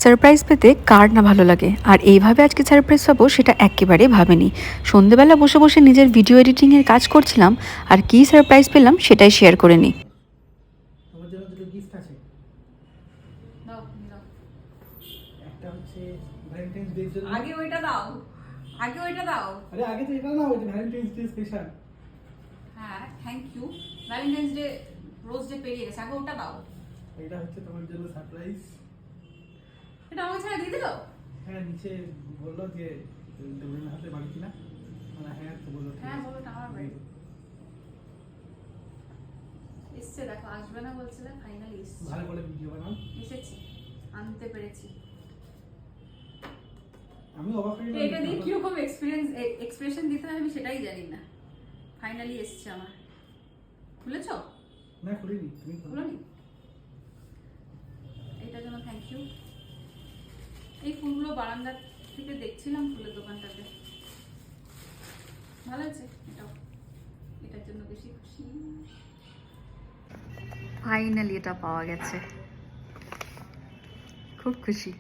Surprise পেতে কার না ভালো লাগে, আর এইভাবে আজকে সারপ্রাইজ পাবো সেটা একেবারেই ভাবিনি। সন্ধেবেলা বসে বসে নিজের ভিডিও এডিটিংয়ের কাজ করছিলাম, আর কী সারপ্রাইজ পেলাম সেটাই শেয়ার করে নিই। তোমার জন্য দুটো গিফট আছে। দাও দাও, একটা হচ্ছে ভ্যালেন্টাইন্স ডে জন্য। আগে ওইটা দাও, আগে ওইটা দাও। আরে আগে তো এটা না, ওই ভ্যালেন্টাইন্স ডে স্পেশাল। হ্যাঁ thank you. Valentine's Day Rose Day পেরিয়ে গেছে, আগে ওটা দাও। এটা হচ্ছে তোমার জন্য সারপ্রাইজ। এটা আমার ছাড়া দিয়ে দিল। হ্যাঁ, নিচে বললো যে দেবরের হাতে বাড়ি কিনা, মানে হ্যাঁ তো বললো। হ্যাঁ বলো, এটা আমার বাড়ি। এসছে, দেখো আসবে না বলছিলে, ফাইনালি এসছে। ভালো করে ভিডিও বানাও। এসেছি, আনতে পেরেছি। আমি অবাক হয়ে এটা দিয়ে কিরকম এক্সপ্রেশন দিতে হয় আমি সেটাই জানি না। ফাইনালি এসছে আমার। খুলেছ? না খুলিনি, তুমি খুলো। খুলোনি? এটার জন্য থ্যাংক ইউ। এই ফুলগুলো বারান্দা থেকে দেখছিলাম ফুলের দোকানটাতে, ভালো আছে। এটাও, এটার জন্য বেশি খুশি। ফাইনালি এটা পাওয়া গেছে, খুব খুশি,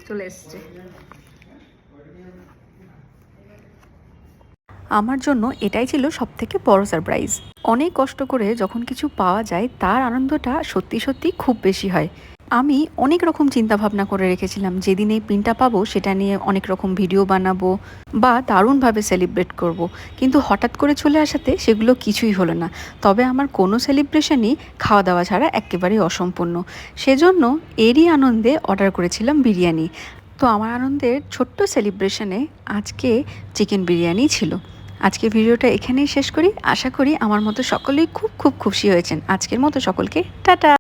চলে এসছে। আমার জন্য এটাই ছিল সবথেকে বড় সারপ্রাইজ। অনেক কষ্ট করে যখন কিছু পাওয়া যায় তার আনন্দটা সত্যি সত্যি খুব বেশি হয়। আমি অনেক রকম চিন্তা ভাবনা করে রেখেছিলাম, যেদিন এই পিনটা পাবো সেটা নিয়ে অনেক রকম ভিডিও বানাবো বা দারুণভাবে সেলিব্রেট করব। কিন্তু হঠাৎ করে চলে আসাতে সেগুলো কিছুই হলো না। তবে আমার কোনো সেলিব্রেশনই খাওয়া দাওয়া ছাড়া একেবারেই অসম্পূর্ণ। সেজন্য এরই আনন্দে অর্ডার করেছিলাম বিরিয়ানি। তো আমার আনন্দের ছোট্ট সেলিব্রেশনে আজকে চিকেন বিরিয়ানি ছিল। আজকে ভিডিওটা এখানেই শেষ করি। আশা করি আমার মতো সকলেই খুব খুব খুশি হয়েছেন। আজকের মতো সকলকে টাটা।